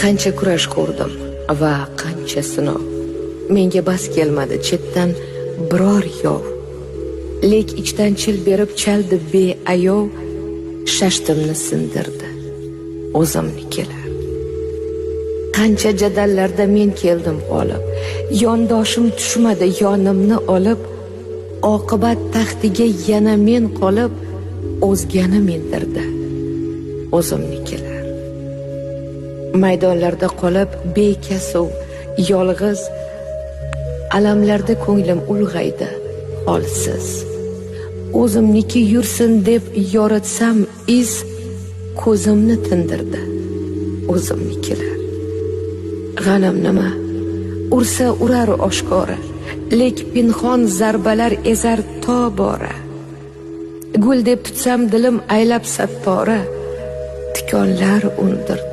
Qancha kurash ko'rdim va qancha sinov. Menga bas kelmadi chetdan biror yov. Lek ichdan chil berib chaldi beayov, shashtimni sindirdi o'zimnikilar. Qancha jadallarda men keldim g'olib, yondoshim tushmadi yonimni olib, oqibat taxtiga yana men qolib, o'zgani mendirdi o'zimnikilar. Maydonlarda qolib bekasuv, yolg'iz, alamlarda ko'nglim ulg'aydi holsiz. O'zimniki yursin deb yoritsam iz, ko'zimni tindirdi o'zimnikilar. G'anim nima? Ursa urar oshkora, lek pinhon zarbalar ezar tobora. Gul deb tutsam dilim aylab sattora, tikonlar undirdi